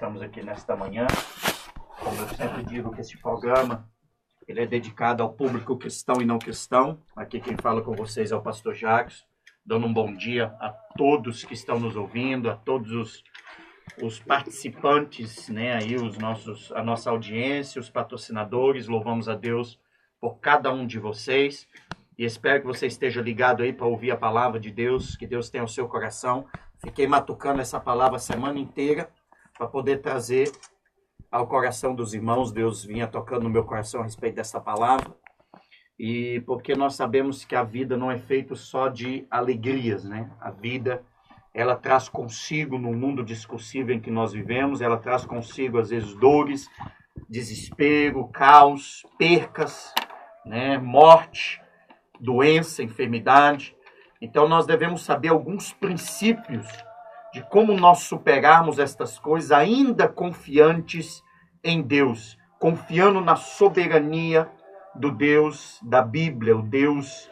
Estamos aqui nesta manhã. Como eu sempre digo que esse programa ele é dedicado ao público cristão e não cristão. Aqui quem fala com vocês é o pastor Jacques, dando um bom dia a todos que estão nos ouvindo, a todos os participantes, né, aí a nossa audiência, os patrocinadores. Louvamos a Deus por cada um de vocês e espero que você esteja ligado aí para ouvir a palavra de Deus, que Deus tenha o seu coração. Fiquei matucando essa palavra a semana inteira para poder trazer ao coração dos irmãos. Deus vinha tocando no meu coração a respeito dessa palavra. E porque nós sabemos que a vida não é feita só de alegrias, né? A vida, ela traz consigo, no mundo discursivo em que nós vivemos, ela traz consigo, às vezes, dores, desespero, caos, percas, né? Morte, doença, enfermidade. Então, nós devemos saber alguns princípios de como nós superarmos estas coisas ainda confiantes em Deus, confiando na soberania do Deus da Bíblia, o Deus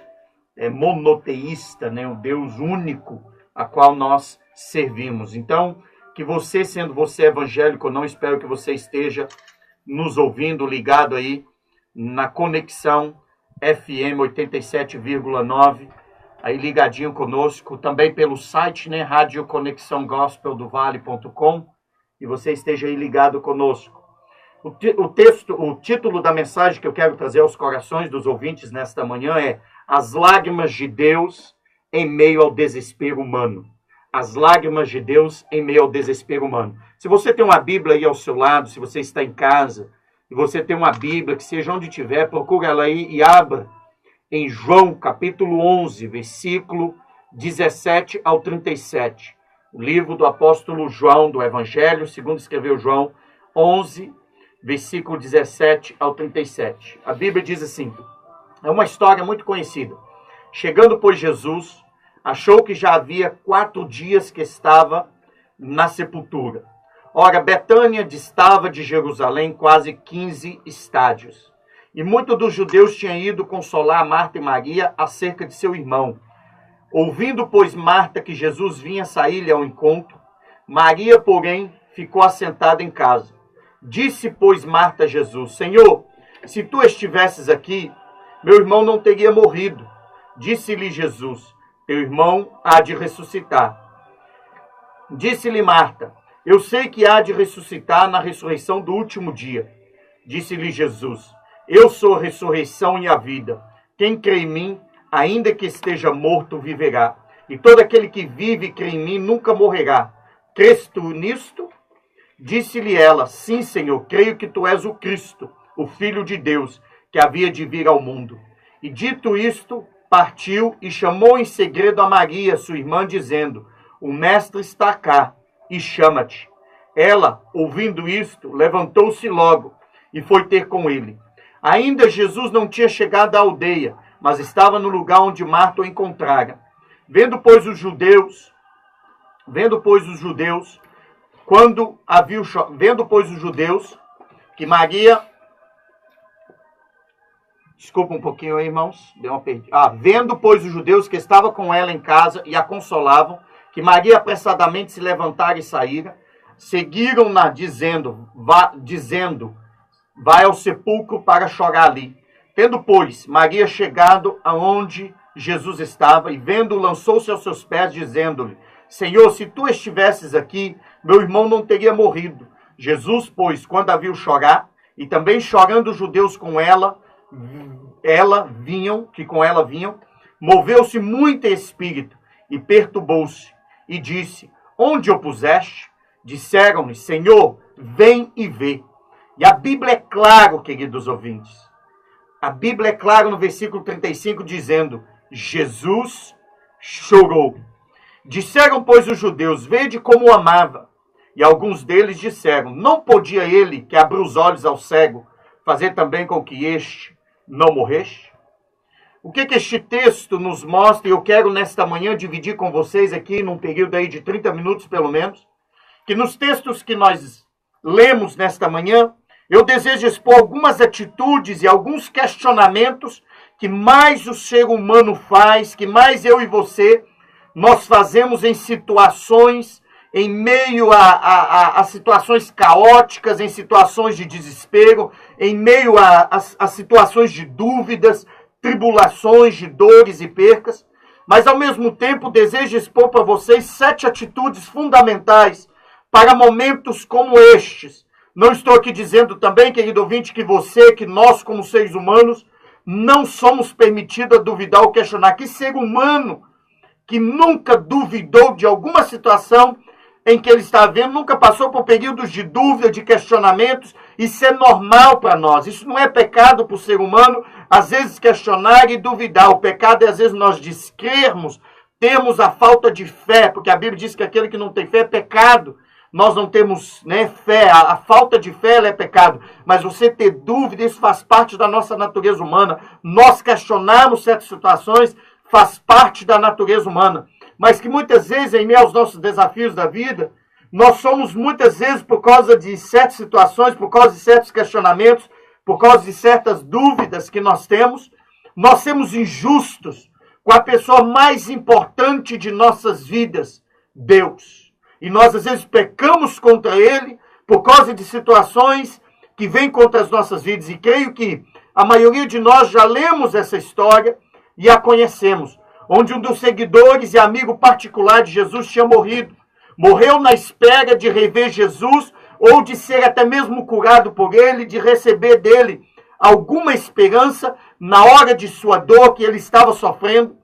monoteísta, né? O Deus único a qual nós servimos. Então, que você, sendo você evangélico ou não, espero que você esteja nos ouvindo, ligado aí na conexão FM 87,9, aí ligadinho conosco, também pelo site, né, Rádio Conexão Gospel do Vale.com, e você esteja aí ligado conosco. O título da mensagem que eu quero trazer aos corações dos ouvintes nesta manhã é As Lágrimas de Deus em meio ao desespero humano. As lágrimas de Deus em meio ao desespero humano. Se você tem uma Bíblia aí ao seu lado, se você está em casa, e você tem uma Bíblia, que seja onde tiver, procura ela aí e abra em João, capítulo 11, versículo 17 ao 37. O livro do apóstolo João, do Evangelho, segundo escreveu João, 11, versículo 17 ao 37. A Bíblia diz assim, é uma história muito conhecida. Chegando, pois, Jesus, achou que já havia 4 dias que estava na sepultura. Ora, Betânia distava de Jerusalém quase 15 estádios. E muitos dos judeus tinham ido consolar Marta e Maria acerca de seu irmão. Ouvindo, pois, Marta que Jesus vinha sair-lhe ao encontro, Maria, porém, ficou assentada em casa. Disse, pois, Marta a Jesus, Senhor, se tu estivesses aqui, meu irmão não teria morrido. Disse-lhe Jesus, teu irmão há de ressuscitar. Disse-lhe Marta, eu sei que há de ressuscitar na ressurreição do último dia. Disse-lhe Jesus, eu sou a ressurreição e a vida. Quem crê em mim, ainda que esteja morto, viverá. E todo aquele que vive e crê em mim nunca morrerá. Crês tu nisto? Disse-lhe ela, sim, Senhor, creio que tu és o Cristo, o Filho de Deus, que havia de vir ao mundo. E dito isto, partiu e chamou em segredo a Maria, sua irmã, dizendo, o Mestre está cá e chama-te. Ela, ouvindo isto, levantou-se logo e foi ter com ele. Ainda Jesus não tinha chegado à aldeia, mas estava no lugar onde Marta o encontrara. Vendo, pois, os judeus, que Maria... Desculpa um pouquinho aí, irmãos. Deu uma perdida. Vendo, pois, os judeus que estavam com ela em casa e a consolavam, que Maria apressadamente se levantara e saíra, seguiram-na dizendo, vai ao sepulcro para chorar ali. Tendo, pois, Maria chegado aonde Jesus estava, e vendo, lançou-se aos seus pés, dizendo-lhe, Senhor, se tu estivesses aqui, meu irmão não teria morrido. Jesus, pois, quando a viu chorar, e também chorando os judeus com ela vinham, moveu-se muito em espírito, e perturbou-se, e disse, onde o puseste? Disseram-lhe, Senhor, vem e vê. E a Bíblia é claro, queridos ouvintes. A Bíblia é claro no versículo 35, dizendo, Jesus chorou. Disseram, pois, os judeus, vede como o amava. E alguns deles disseram, não podia ele, que abriu os olhos ao cego, fazer também com que este não morresse? O que este texto nos mostra, e eu quero nesta manhã dividir com vocês aqui, num período aí de 30 minutos pelo menos, que nos textos que nós lemos nesta manhã, eu desejo expor algumas atitudes e alguns questionamentos que mais o ser humano faz, que mais eu e você, nós fazemos em situações em meio a situações caóticas, em situações de desespero, em meio a situações de dúvidas, tribulações, de dores e percas. Mas, ao mesmo tempo, desejo expor para vocês 7 atitudes fundamentais para momentos como estes. Não estou aqui dizendo também, querido ouvinte, que você, que nós, como seres humanos, não somos permitidos a duvidar ou questionar. Que ser humano que nunca duvidou de alguma situação em que ele está vendo, nunca passou por períodos de dúvida, de questionamentos, isso é normal para nós. Isso não é pecado para o ser humano, às vezes questionar e duvidar. O pecado é, às vezes, nós descrermos, temos a falta de fé, porque a Bíblia diz que aquele que não tem fé é pecado. Nós não temos fé, a falta de fé ela é pecado, mas você ter dúvida, isso faz parte da nossa natureza humana. Nós questionarmos certas situações faz parte da natureza humana, mas que muitas vezes, em meio aos nossos desafios da vida, nós somos muitas vezes, por causa de certas situações, por causa de certos questionamentos, por causa de certas dúvidas que nós temos injustos com a pessoa mais importante de nossas vidas, Deus. E nós, às vezes, pecamos contra Ele por causa de situações que vêm contra as nossas vidas. E creio que a maioria de nós já lemos essa história e a conhecemos, onde um dos seguidores e amigo particular de Jesus tinha morrido. Morreu na espera de rever Jesus ou de ser até mesmo curado por Ele, de receber dele alguma esperança na hora de sua dor que ele estava sofrendo.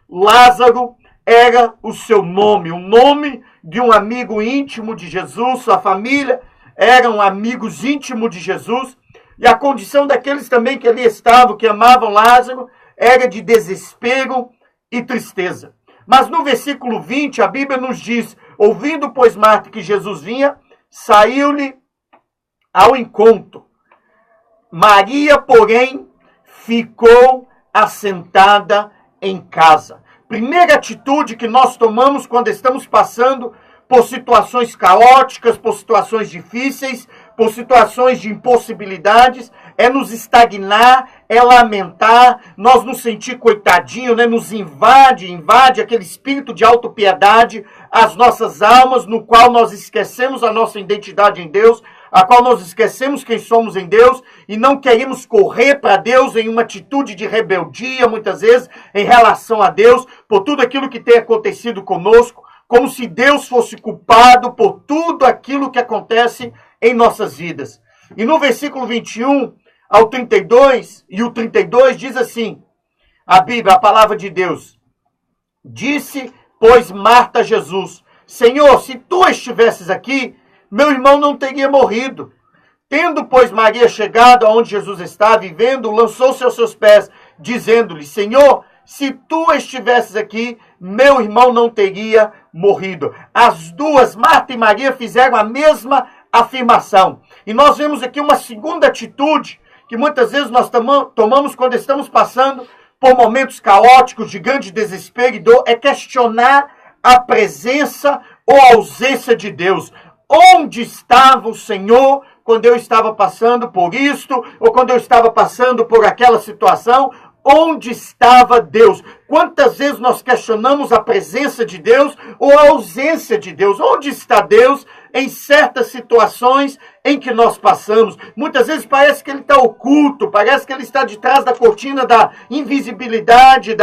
Lázaro era o seu nome, o nome de um amigo íntimo de Jesus, sua família eram amigos íntimos de Jesus, e a condição daqueles também que ali estavam, que amavam Lázaro, era de desespero e tristeza. Mas no versículo 20, a Bíblia nos diz, ouvindo, pois, Marta que Jesus vinha, saiu-lhe ao encontro. Maria, porém, ficou assentada em casa. Primeira atitude que nós tomamos quando estamos passando por situações caóticas, por situações difíceis, por situações de impossibilidades, é nos estagnar, é lamentar, nós nos sentir coitadinho, nos invade aquele espírito de autopiedade as nossas almas, no qual nós esquecemos a nossa identidade em Deus, a qual nós esquecemos quem somos em Deus e não queremos correr para Deus em uma atitude de rebeldia, muitas vezes, em relação a Deus, por tudo aquilo que tem acontecido conosco, como se Deus fosse culpado por tudo aquilo que acontece em nossas vidas. E no versículo 21 ao 32, e o 32 diz assim, a Bíblia, a palavra de Deus, disse, pois, Marta a Jesus, Senhor, se tu estivesses aqui, meu irmão não teria morrido. Tendo, pois, Maria chegado aonde Jesus estava e vendo, lançou-se aos seus pés, dizendo-lhe, Senhor, se tu estivesses aqui, meu irmão não teria morrido. As duas, Marta e Maria, fizeram a mesma afirmação. E nós vemos aqui uma segunda atitude que muitas vezes nós tomamos quando estamos passando por momentos caóticos, de grande desespero e dor, é questionar a presença ou a ausência de Deus. Onde estava o Senhor quando eu estava passando por isto, ou quando eu estava passando por aquela situação? Onde estava Deus? Quantas vezes nós questionamos a presença de Deus ou a ausência de Deus? Onde está Deus em certas situações em que nós passamos? Muitas vezes parece que Ele está oculto, parece que Ele está de trás da cortina da invisibilidade,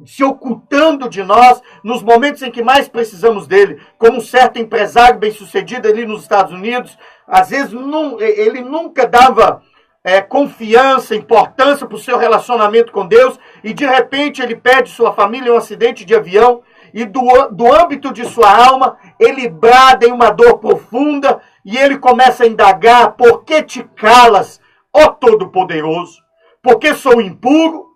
se ocultando de nós nos momentos em que mais precisamos dele. Como um certo empresário bem-sucedido ali nos Estados Unidos, às vezes ele nunca dava confiança, importância para o seu relacionamento com Deus, e de repente ele perde sua família em um acidente de avião, e do âmbito de sua alma, ele brada em uma dor profunda, e ele começa a indagar, por que te calas, ó Todo-Poderoso? Porque sou impuro?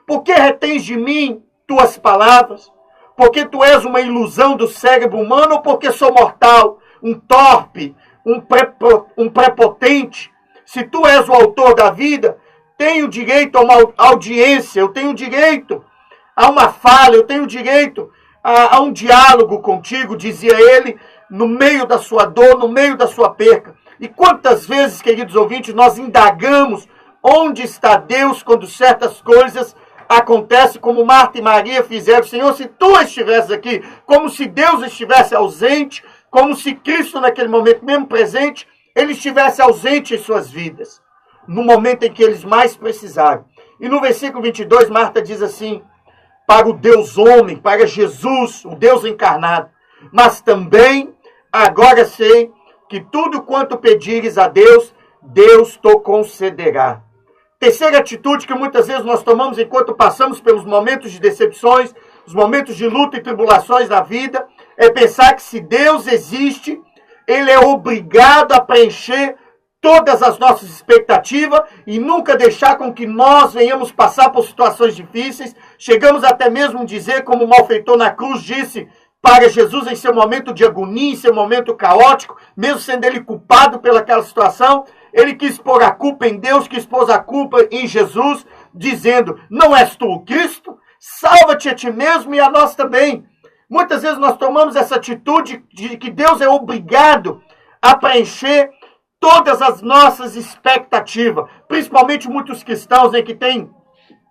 Por que retens de mim tuas palavras? Porque tu és uma ilusão do cérebro humano, ou porque sou mortal, um torpe, um prepotente? Se tu és o autor da vida, tenho direito a uma audiência, eu tenho direito a uma fala, eu tenho direito a um diálogo contigo, dizia ele, no meio da sua dor, no meio da sua perca. E quantas vezes, queridos ouvintes, nós indagamos onde está Deus quando certas coisas acontece como Marta e Maria fizeram. Senhor, se tu estivesses aqui, como se Deus estivesse ausente, como se Cristo naquele momento, mesmo presente, ele estivesse ausente em suas vidas, no momento em que eles mais precisaram. E no versículo 22, Marta diz assim, para o Deus homem, para Jesus, o Deus encarnado, mas também agora sei que tudo quanto pedires a Deus, Deus te concederá. Terceira atitude que muitas vezes nós tomamos enquanto passamos pelos momentos de decepções, os momentos de luta e tribulações da vida, é pensar que se Deus existe, ele é obrigado a preencher todas as nossas expectativas e nunca deixar com que nós venhamos passar por situações difíceis. Chegamos até mesmo a dizer, como o malfeitor na cruz disse para Jesus em seu momento de agonia, em seu momento caótico, mesmo sendo ele culpado pelaquela situação, ele quis pôr a culpa em Deus, quis pôr a culpa em Jesus, dizendo, não és tu o Cristo? Salva-te a ti mesmo e a nós também. Muitas vezes nós tomamos essa atitude de que Deus é obrigado a preencher todas as nossas expectativas, principalmente muitos cristãos, né, que têm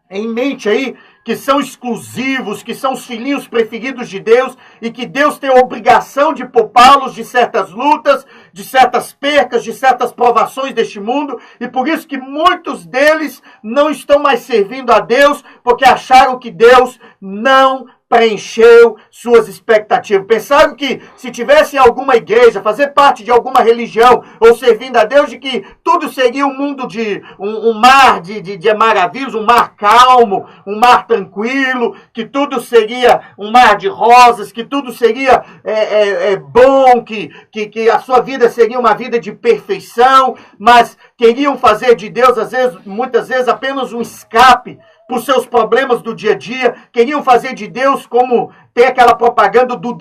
em mente aí que são exclusivos, que são os filhinhos preferidos de Deus e que Deus tem a obrigação de poupá-los de certas lutas, de certas percas, de certas provações deste mundo, e por isso que muitos deles não estão mais servindo a Deus porque acharam que Deus não preencheu suas expectativas. Pensaram que se tivesse em alguma igreja, fazer parte de alguma religião ou servindo a Deus, de que tudo seria um mundo de um mar de maravilhas, um mar calmo, um mar tranquilo, que tudo seria um mar de rosas, que tudo seria bom, que a sua vida seria uma vida de perfeição, mas queriam fazer de Deus, às vezes, muitas vezes, apenas um escape para os seus problemas do dia a dia, queriam fazer de Deus como tem aquela propaganda do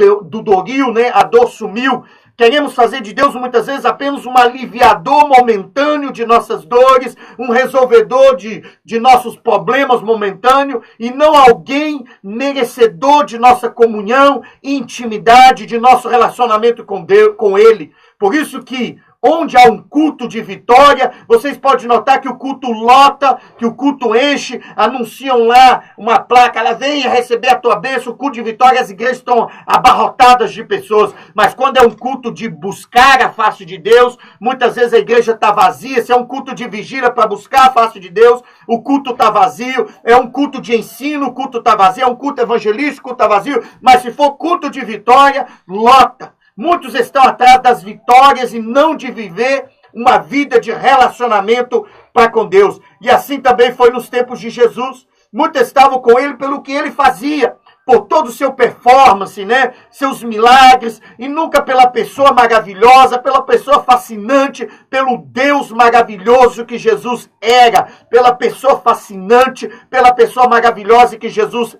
Doril, né? A dor sumiu. Queremos fazer de Deus muitas vezes apenas um aliviador momentâneo de nossas dores, um resolvedor de nossos problemas momentâneos e não alguém merecedor de nossa comunhão, intimidade, de nosso relacionamento com Deus, com Ele. Por isso que onde há um culto de vitória, vocês podem notar que o culto lota, que o culto enche, anunciam lá uma placa, ela venha receber a tua bênção, o culto de vitória, as igrejas estão abarrotadas de pessoas, mas quando é um culto de buscar a face de Deus, muitas vezes a igreja está vazia. Se é um culto de vigília para buscar a face de Deus, o culto está vazio. É um culto de ensino, o culto está vazio. É um culto evangelístico, o culto está vazio. Mas se for culto de vitória, lota. Muitos estão atrás das vitórias e não de viver uma vida de relacionamento para com Deus. E assim também foi nos tempos de Jesus. Muitos estavam com ele pelo que ele fazia, por todo o seu performance, né? Seus milagres, e nunca pela pessoa maravilhosa, pela pessoa fascinante, pelo Deus maravilhoso que Jesus era, pela pessoa fascinante, pela pessoa maravilhosa que Jesus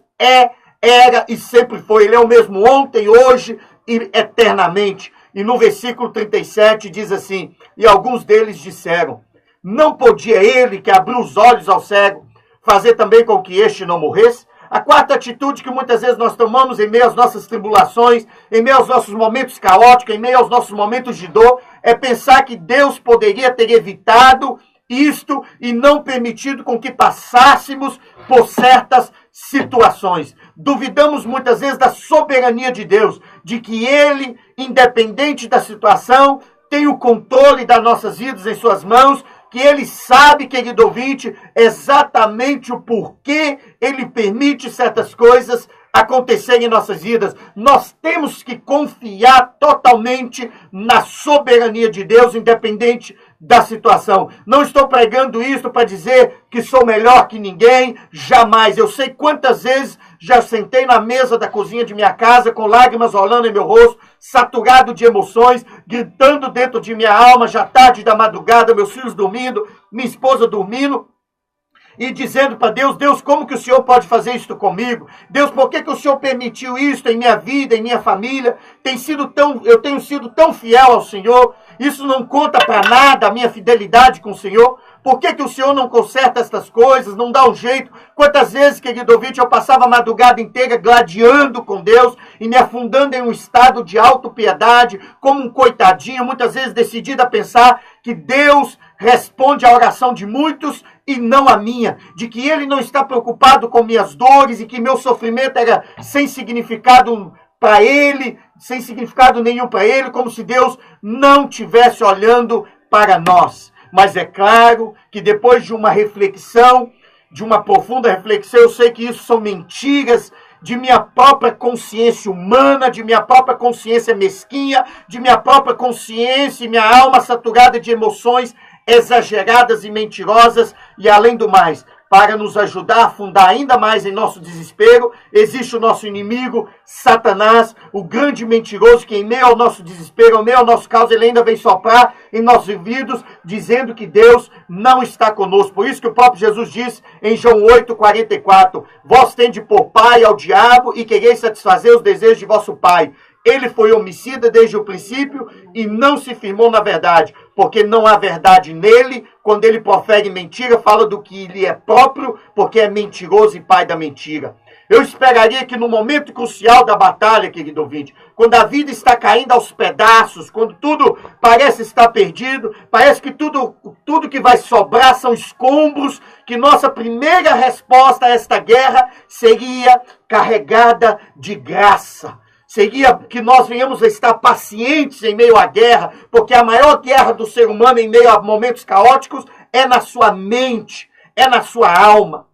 era e sempre foi. Ele é o mesmo ontem, hoje e eternamente. E no versículo 37 diz assim, e alguns deles disseram, não podia ele que abriu os olhos ao cego, fazer também com que este não morresse? A quarta atitude que muitas vezes nós tomamos em meio às nossas tribulações, em meio aos nossos momentos caóticos, em meio aos nossos momentos de dor, é pensar que Deus poderia ter evitado isto e não permitido com que passássemos por certas situações. Duvidamos muitas vezes da soberania de Deus, de que Ele, independente da situação, tem o controle das nossas vidas em suas mãos, que Ele sabe, querido ouvinte, exatamente o porquê Ele permite certas coisas acontecerem em nossas vidas. Nós temos que confiar totalmente na soberania de Deus, independente da situação. Não estou pregando isso para dizer que sou melhor que ninguém, jamais. Eu sei quantas vezes já sentei na mesa da cozinha de minha casa com lágrimas rolando em meu rosto, saturado de emoções, gritando dentro de minha alma, já tarde da madrugada, meus filhos dormindo, minha esposa dormindo, e dizendo para Deus, Deus, como que o Senhor pode fazer isso comigo? Deus, por que o Senhor permitiu isso em minha vida, em minha família? Eu tenho sido tão fiel ao Senhor, isso não conta para nada a minha fidelidade com o Senhor? Por que o Senhor não conserta estas coisas, não dá um jeito? Quantas vezes, querido ouvinte, eu passava a madrugada inteira gladiando com Deus e me afundando em um estado de autopiedade, como um coitadinho, muitas vezes decidido a pensar que Deus responde à oração de muitos e não a minha, de que Ele não está preocupado com minhas dores e que meu sofrimento era sem significado para Ele, sem significado nenhum para Ele, como se Deus não estivesse olhando para nós. Mas é claro que depois de uma reflexão, de uma profunda reflexão, eu sei que isso são mentiras de minha própria consciência humana, de minha própria consciência mesquinha, de minha própria consciência e minha alma saturada de emoções exageradas e mentirosas. E além do mais, para nos ajudar a afundar ainda mais em nosso desespero, existe o nosso inimigo, Satanás, o grande mentiroso, que em meio ao nosso desespero, em meio ao nosso caos, ele ainda vem soprar em nossos ouvidos, dizendo que Deus não está conosco. Por isso que o próprio Jesus diz em João 8,44, vós tendes por pai ao diabo e quereis satisfazer os desejos de vosso pai. Ele foi homicida desde o princípio e não se firmou na verdade, porque não há verdade nele. Quando ele profere mentira, fala do que lhe é próprio, porque é mentiroso e pai da mentira. Eu esperaria que no momento crucial da batalha, querido ouvinte, quando a vida está caindo aos pedaços, quando tudo parece estar perdido, parece que tudo que vai sobrar são escombros, que nossa primeira resposta a esta guerra seria carregada de graça. Seria que nós venhamos a estar pacientes em meio à guerra, porque a maior guerra do ser humano em meio a momentos caóticos é na sua mente, é na sua alma.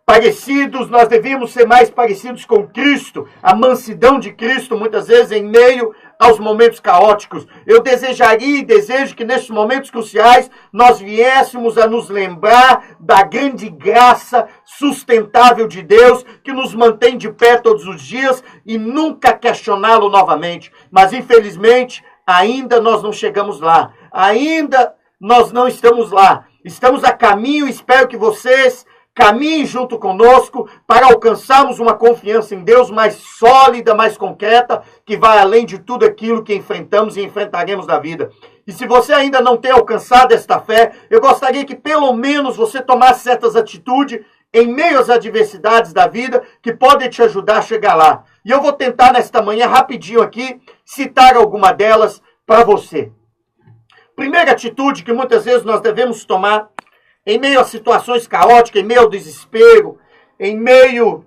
Parecidos, nós devíamos ser mais parecidos com Cristo, a mansidão de Cristo, muitas vezes em meio aos momentos caóticos. Eu desejaria e desejo que nesses momentos cruciais nós viéssemos a nos lembrar da grande graça sustentável de Deus que nos mantém de pé todos os dias e nunca questioná-lo novamente. Mas infelizmente ainda nós não chegamos lá. Ainda nós não estamos lá. Estamos a caminho, espero que vocês caminhem junto conosco para alcançarmos uma confiança em Deus mais sólida, mais concreta, que vai além de tudo aquilo que enfrentamos e enfrentaremos na vida. E se você ainda não tem alcançado esta fé, eu gostaria que pelo menos você tomasse certas atitudes em meio às adversidades da vida que podem te ajudar a chegar lá. E eu vou tentar nesta manhã, rapidinho aqui, citar alguma delas para você. Primeira atitude que muitas vezes nós devemos tomar em meio a situações caóticas, em meio ao desespero, em meio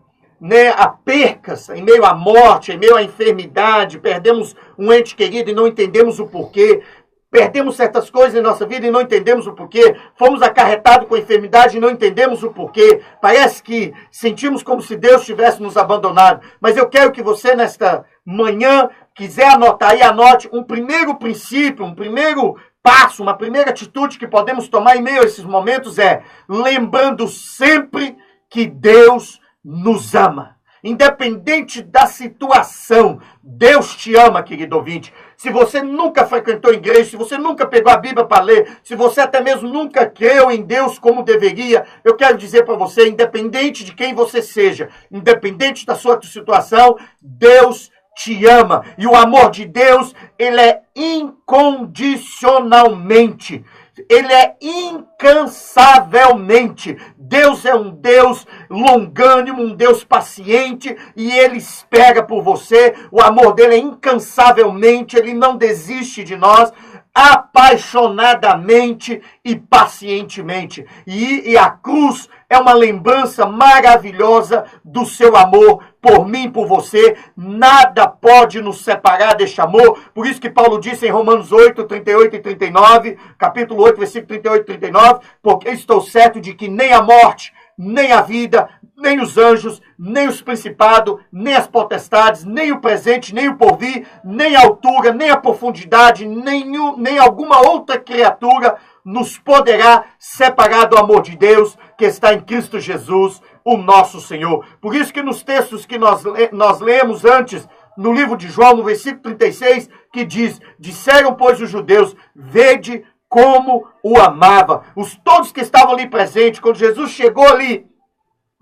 a percas, em meio à morte, em meio à enfermidade, perdemos um ente querido e não entendemos o porquê, perdemos certas coisas em nossa vida e não entendemos o porquê, fomos acarretados com a enfermidade e não entendemos o porquê, parece que sentimos como se Deus tivesse nos abandonado, mas eu quero que você nesta manhã quiser anotar aí, anote um primeiro princípio, um primeiro passo, uma primeira atitude que podemos tomar em meio a esses momentos é lembrando sempre que Deus nos ama. Independente da situação, Deus te ama, querido ouvinte. Se você nunca frequentou igreja, se você nunca pegou a Bíblia para ler, se você até mesmo nunca creu em Deus como deveria, eu quero dizer para você, independente de quem você seja, independente da sua situação, Deus te ama. E o amor de Deus, ele é incondicionalmente. Ele é incansavelmente. Deus é um Deus longânimo, um Deus paciente, e Ele espera por você. O amor dele é incansavelmente, Ele não desiste de nós, apaixonadamente e pacientemente. E a cruz é uma lembrança maravilhosa do seu amor por mim, por você. Nada pode nos separar deste amor. Por isso que Paulo disse em Romanos 8, 38 e 39, capítulo 8, versículo 38 e 39, porque estou certo de que nem a morte, nem a vida, nem os anjos, nem os principados, nem as potestades, nem o presente, nem o porvir, nem a altura, nem a profundidade, nem alguma outra criatura nos poderá separar do amor de Deus que está em Cristo Jesus, o nosso Senhor. Por isso que nos textos que nós lemos antes, no livro de João, no versículo 36, que diz, disseram, pois, os judeus, vede como o amava. Todos que estavam ali presentes, quando Jesus chegou ali,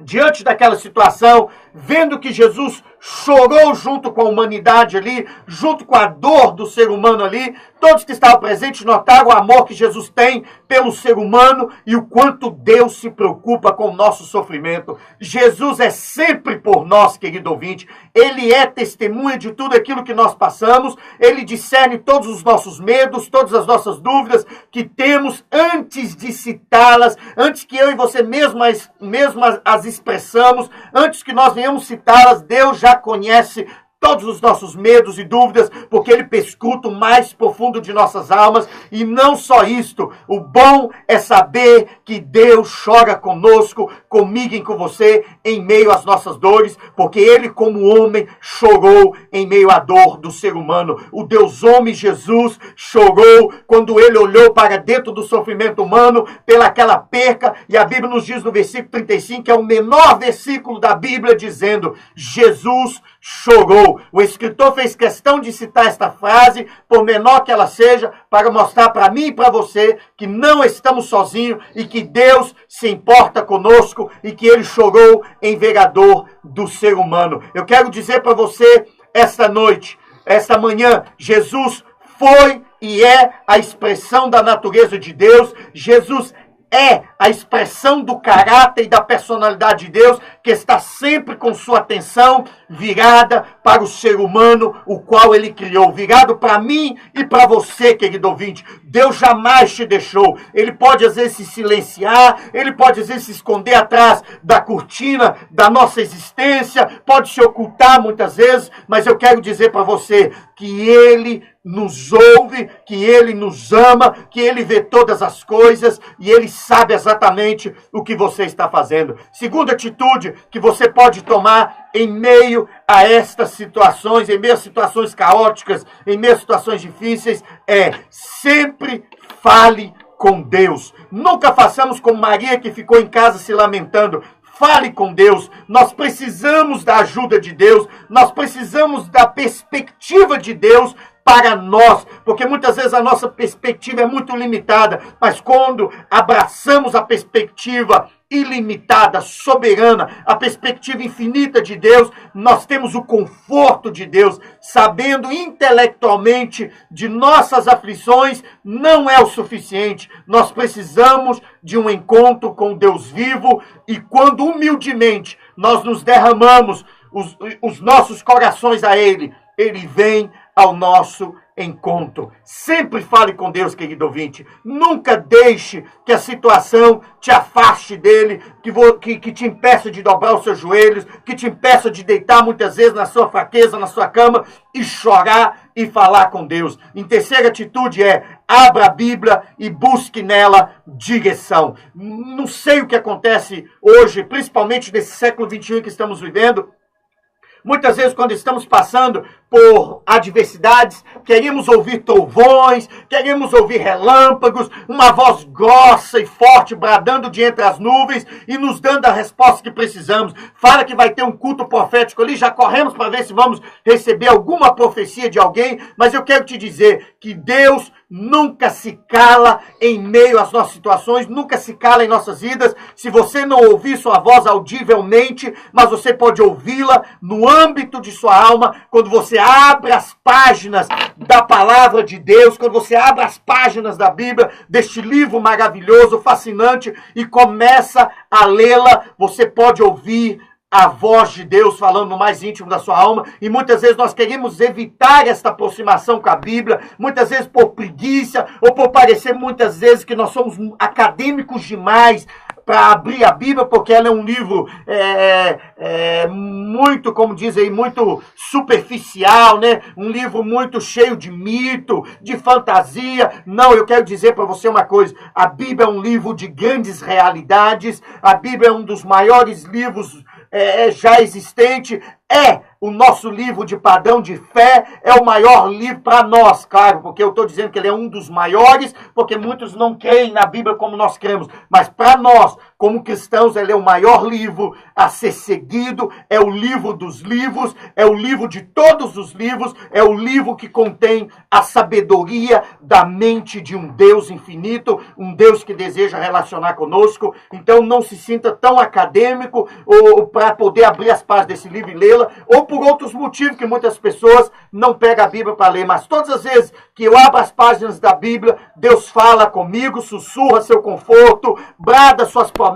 diante daquela situação, vendo que Jesus chorou junto com a humanidade ali, junto com a dor do ser humano ali. Todos que estavam presentes notaram o amor que Jesus tem pelo ser humano e o quanto Deus se preocupa com o nosso sofrimento. Jesus é sempre por nós, querido ouvinte. Ele é testemunha de tudo aquilo que nós passamos. Ele discerne todos os nossos medos, todas as nossas dúvidas que temos antes de citá-las, antes que eu e você mesmo as expressamos, antes que nós venhamos citá-las. Deus já conhece todos os nossos medos e dúvidas, porque Ele perscruta o mais profundo de nossas almas. E não só isto, o bom é saber que Deus chora conosco, comigo e com você, em meio às nossas dores, porque Ele, como homem, chorou em meio à dor do ser humano. O Deus homem Jesus chorou quando Ele olhou para dentro do sofrimento humano, pelaquela perca, e a Bíblia nos diz no versículo 35, que é o menor versículo da Bíblia, dizendo: Jesus chorou. O escritor fez questão de citar esta frase, por menor que ela seja, para mostrar para mim e para você que não estamos sozinhos e que Deus se importa conosco e que Ele chorou em ver a dor do ser humano. Eu quero dizer para você esta noite, esta manhã, Jesus foi e é a expressão da natureza de Deus. Jesus é a expressão do caráter e da personalidade de Deus, que está sempre com sua atenção virada para o ser humano, o qual Ele criou, virado para mim e para você, querido ouvinte. Deus jamais te deixou. Ele pode às vezes se silenciar, Ele pode às vezes se esconder atrás da cortina da nossa existência, pode se ocultar muitas vezes, mas eu quero dizer para você que Ele nos ouve, que Ele nos ama, que Ele vê todas as coisas e Ele sabe exatamente o que você está fazendo. Segunda atitude que você pode tomar em meio a estas situações, em meio a situações caóticas, em meio a situações difíceis, é sempre fale com Deus. Nunca façamos como Maria, que ficou em casa se lamentando. Fale com Deus. Nós precisamos da ajuda de Deus. Nós precisamos da perspectiva de Deus para nós, porque muitas vezes a nossa perspectiva é muito limitada, mas quando abraçamos a perspectiva ilimitada, soberana, a perspectiva infinita de Deus, nós temos o conforto de Deus, sabendo intelectualmente de nossas aflições não é o suficiente. Nós precisamos de um encontro com Deus vivo, e quando humildemente nós nos derramamos os nossos corações a Ele, Ele vem ao nosso encontro. Sempre fale com Deus, querido ouvinte. Nunca deixe que a situação te afaste dele, que te impeça de dobrar os seus joelhos, que te impeça de deitar muitas vezes na sua fraqueza, na sua cama e chorar e falar com Deus. Em terceira atitude abra a Bíblia e busque nela direção. Não sei o que acontece hoje, principalmente nesse século XXI que estamos vivendo. Muitas vezes, quando estamos passando por adversidades, queremos ouvir trovões, queremos ouvir relâmpagos, uma voz grossa e forte bradando de entre as nuvens e nos dando a resposta que precisamos. Fala que vai ter um culto profético ali, já corremos para ver se vamos receber alguma profecia de alguém, mas eu quero te dizer que Deus nunca se cala em meio às nossas situações, nunca se cala em nossas vidas. Se você não ouvir sua voz audivelmente, mas você pode ouvi-la no âmbito de sua alma, quando você abre as páginas da palavra de Deus, quando você abre as páginas da Bíblia, deste livro maravilhoso, fascinante, e começa a lê-la, você pode ouvir a voz de Deus falando no mais íntimo da sua alma. E muitas vezes nós queremos evitar esta aproximação com a Bíblia, muitas vezes por preguiça, ou por parecer muitas vezes que nós somos acadêmicos demais para abrir a Bíblia, porque ela é um livro muito, como dizem, muito superficial, né? Um livro muito cheio de mito, de fantasia. Não, eu quero dizer para você uma coisa: a Bíblia é um livro de grandes realidades, a Bíblia é um dos maiores livros já existente, é o nosso livro de padrão de fé, é o maior livro para nós, claro, porque eu estou dizendo que ele é um dos maiores, porque muitos não creem na Bíblia como nós cremos, mas para nós, como cristãos, ele é o maior livro a ser seguido, é o livro dos livros, é o livro de todos os livros, é o livro que contém a sabedoria da mente de um Deus infinito, um Deus que deseja relacionar conosco. Então não se sinta tão acadêmico ou para poder abrir as páginas desse livro e lê-la, ou por outros motivos que muitas pessoas não pegam a Bíblia para ler. Mas todas as vezes que eu abro as páginas da Bíblia, Deus fala comigo, sussurra seu conforto, brada suas promessas,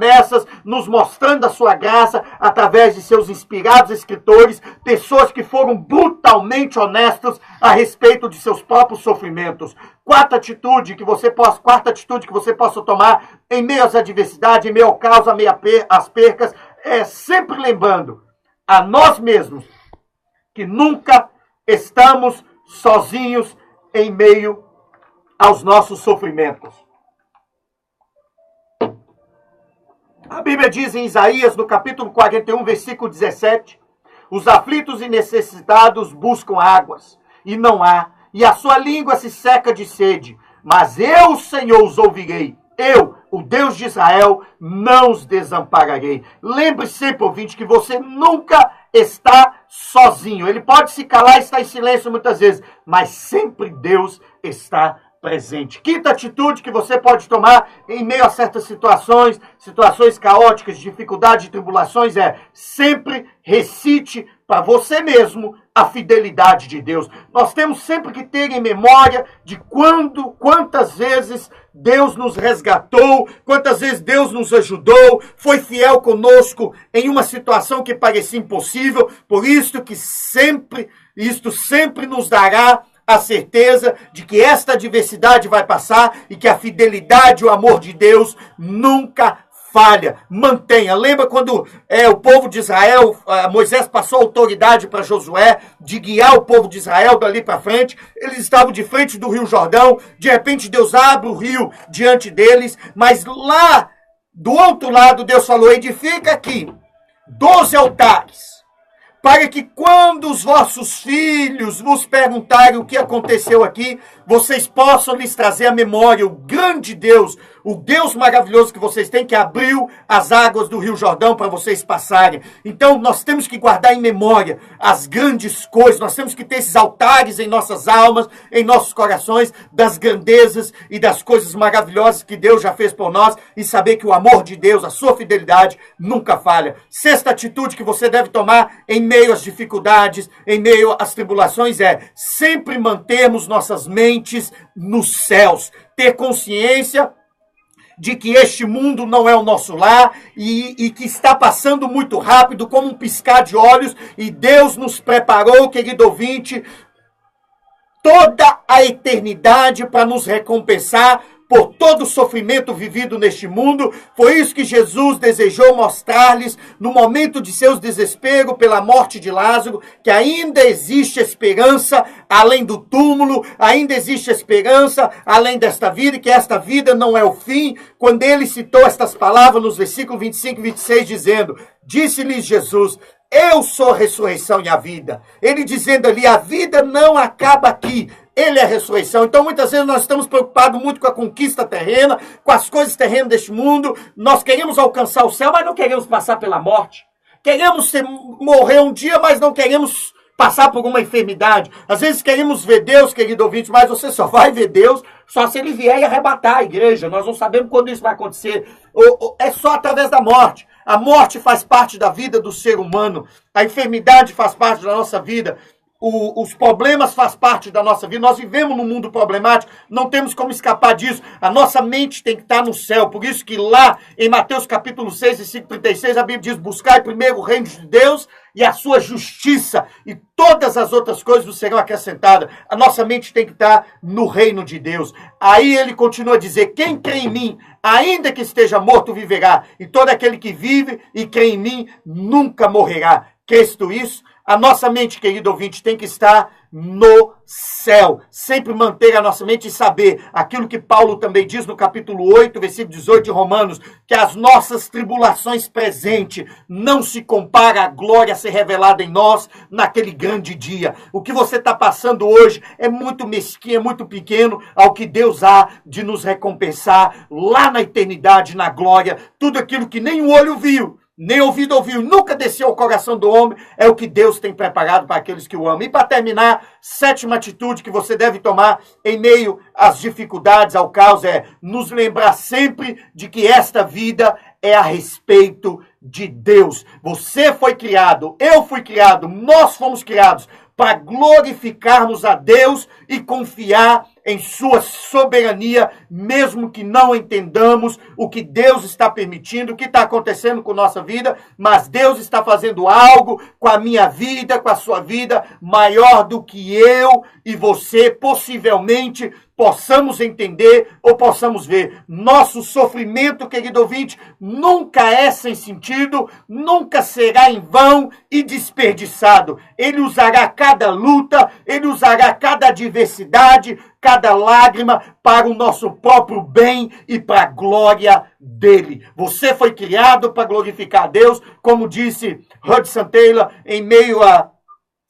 nos mostrando a sua graça através de seus inspirados escritores, pessoas que foram brutalmente honestos a respeito de seus próprios sofrimentos. Quarta atitude que você possa tomar em meio às adversidades, em meio ao caos, em meio às percas, é sempre lembrando a nós mesmos que nunca estamos sozinhos em meio aos nossos sofrimentos. A Bíblia diz em Isaías, no capítulo 41, versículo 17, os aflitos e necessitados buscam águas, e não há, e a sua língua se seca de sede. Mas eu, Senhor, os ouvirei. Eu, o Deus de Israel, não os desampararei. Lembre sempre, ouvinte, que você nunca está sozinho. Ele pode se calar e estar em silêncio muitas vezes, mas sempre Deus está presente. Quinta atitude que você pode tomar em meio a certas situações caóticas, dificuldades, tribulações, é sempre recite para você mesmo a fidelidade de Deus. Nós temos sempre que ter em memória de quantas vezes Deus nos resgatou, quantas vezes Deus nos ajudou, foi fiel conosco em uma situação que parecia impossível. Por isso que isto sempre nos dará a certeza de que esta adversidade vai passar e que a fidelidade e o amor de Deus nunca falha. Mantenha. Lembra quando o povo de Israel, Moisés passou autoridade para Josué de guiar o povo de Israel dali para frente? Eles estavam de frente do Rio Jordão. De repente Deus abre o rio diante deles, mas lá do outro lado Deus falou: edifica aqui 12 altares, para que quando os vossos filhos vos perguntarem o que aconteceu aqui, vocês possam lhes trazer à memória o grande Deus, o Deus maravilhoso que vocês têm, que abriu as águas do Rio Jordão para vocês passarem. Então nós temos que guardar em memória as grandes coisas, nós temos que ter esses altares em nossas almas, em nossos corações, das grandezas e das coisas maravilhosas que Deus já fez por nós, e saber que o amor de Deus, a sua fidelidade, nunca falha. Sexta atitude que você deve tomar em meio às dificuldades, em meio às tribulações, é sempre mantermos nossas mentes nos céus, ter consciência de que este mundo não é o nosso lar e que está passando muito rápido, como um piscar de olhos, e Deus nos preparou, querido ouvinte, toda a eternidade para nos recompensar por todo o sofrimento vivido neste mundo. Foi isso que Jesus desejou mostrar-lhes no momento de seus desesperos pela morte de Lázaro, que ainda existe esperança além do túmulo, ainda existe esperança além desta vida, e que esta vida não é o fim. Quando ele citou estas palavras nos versículos 25 e 26, dizendo: disse-lhes Jesus: eu sou a ressurreição e a vida. Ele dizendo ali, a vida não acaba aqui. Ele é a ressurreição. Então, muitas vezes, nós estamos preocupados muito com a conquista terrena, com as coisas terrenas deste mundo. Nós queremos alcançar o céu, mas não queremos passar pela morte. Queremos morrer um dia, mas não queremos passar por uma enfermidade. Às vezes queremos ver Deus, querido ouvinte, mas você só vai ver Deus só se ele vier e arrebatar a igreja. Nós não sabemos quando isso vai acontecer. É só através da morte. A morte faz parte da vida do ser humano. A enfermidade faz parte da nossa vida. Os problemas fazem parte da nossa vida. Nós vivemos num mundo problemático, não temos como escapar disso. A nossa mente tem que estar no céu. Por isso que lá em Mateus capítulo 6, versículo 36, a Bíblia diz: buscai primeiro o reino de Deus e a sua justiça, e todas as outras coisas vos serão acrescentadas. A nossa mente tem que estar no reino de Deus. Aí ele continua a dizer: quem crê em mim, ainda que esteja morto, viverá. E todo aquele que vive e crê em mim nunca morrerá. Crês tu isso? A nossa mente, querido ouvinte, tem que estar no céu. Sempre manter a nossa mente e saber aquilo que Paulo também diz no capítulo 8, versículo 18 de Romanos, que as nossas tribulações presentes não se compara à glória a ser revelada em nós naquele grande dia. O que você está passando hoje é muito mesquinho, é muito pequeno ao que Deus há de nos recompensar lá na eternidade, na glória. Tudo aquilo que nem o olho viu, nem ouvido ouviu, nunca desceu ao coração do homem, é o que Deus tem preparado para aqueles que o amam. E para terminar, sétima atitude que você deve tomar em meio às dificuldades, ao caos, é nos lembrar sempre de que esta vida é a respeito de Deus. Você foi criado, eu fui criado, nós fomos criados para glorificarmos a Deus e confiar em sua soberania, mesmo que não entendamos o que Deus está permitindo, o que está acontecendo com nossa vida, mas Deus está fazendo algo com a minha vida, com a sua vida, maior do que eu e você possivelmente possamos entender ou possamos ver. Nosso sofrimento, querido ouvinte, nunca é sem sentido, nunca será em vão e desperdiçado. Ele usará cada luta, ele usará cada adversidade, cada lágrima para o nosso próprio bem e para a glória dele. Você foi criado para glorificar a Deus, como disse Hudson Taylor, em meio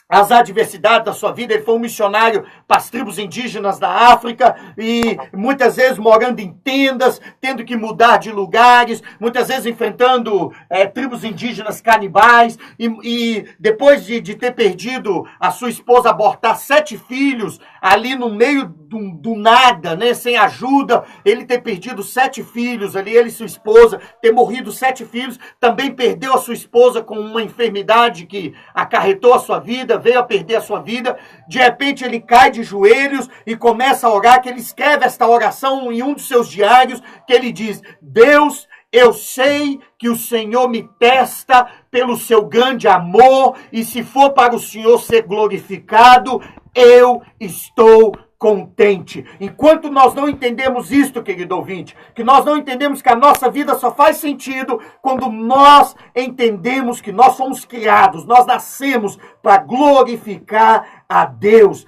às adversidades da sua vida. Ele foi um missionário para as tribos indígenas da África e muitas vezes morando em tendas, tendo que mudar de lugares, muitas vezes enfrentando tribos indígenas canibais e depois de ter perdido a sua esposa, abortar 7 filhos ali no meio do nada, né, sem ajuda, ele ter perdido 7 filhos ali, ele e sua esposa, ter morrido 7 filhos, também perdeu a sua esposa com uma enfermidade que acarretou a sua vida, veio a perder a sua vida. De repente ele cai de joelhos e começa a orar, que ele escreve esta oração em um dos seus diários, que ele diz: Deus, eu sei que o Senhor me testa pelo seu grande amor, e se for para o Senhor ser glorificado, eu estou contente. Enquanto nós não entendemos isto, querido ouvinte, que nós não entendemos que a nossa vida só faz sentido quando nós entendemos que nós somos criados, nós nascemos para glorificar a Deus.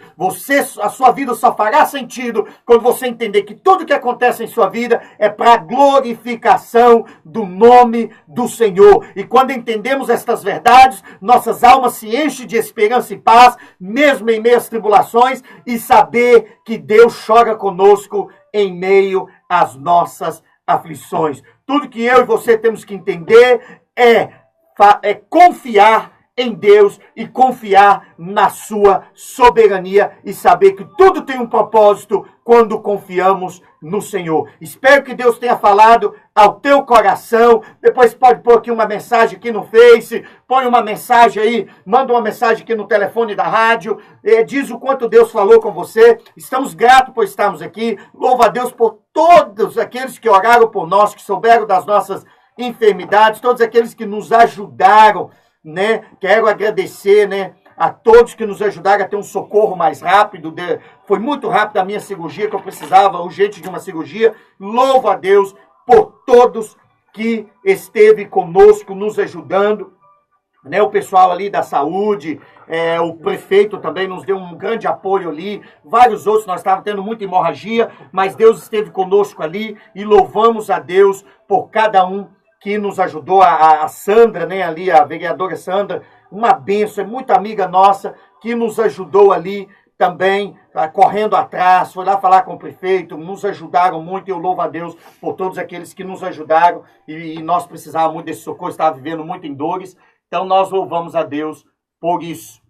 A sua vida só fará sentido quando você entender que tudo que acontece em sua vida é para glorificação do nome do Senhor. E quando entendemos estas verdades, nossas almas se enchem de esperança e paz, mesmo em meio às tribulações, e saber que Deus chora conosco em meio às nossas aflições. Tudo que eu e você temos que entender é confiar em Deus e confiar na sua soberania e saber que tudo tem um propósito quando confiamos no Senhor. Espero que Deus tenha falado ao teu coração. Depois pode pôr aqui uma mensagem aqui no Face, põe uma mensagem aí, manda uma mensagem aqui no telefone da rádio, diz o quanto Deus falou com você. Estamos gratos por estarmos aqui. Louva a Deus por todos aqueles que oraram por nós, que souberam das nossas enfermidades, todos aqueles que nos ajudaram, né? Quero agradecer, né, a todos que nos ajudaram a ter um socorro mais rápido. Foi muito rápido a minha cirurgia, que eu precisava urgente de uma cirurgia. Louvo a Deus por todos que esteve conosco, nos ajudando, né? O pessoal ali da saúde, o prefeito também nos deu um grande apoio ali, vários outros. Nós estávamos tendo muita hemorragia, mas Deus esteve conosco ali e louvamos a Deus por cada um que nos ajudou. A Sandra, né, ali, a vereadora Sandra, uma bênção, é muito amiga nossa, que nos ajudou ali também, correndo atrás, foi lá falar com o prefeito, nos ajudaram muito. Eu louvo a Deus por todos aqueles que nos ajudaram, e nós precisávamos muito desse socorro, estava vivendo muito em dores, então nós louvamos a Deus por isso.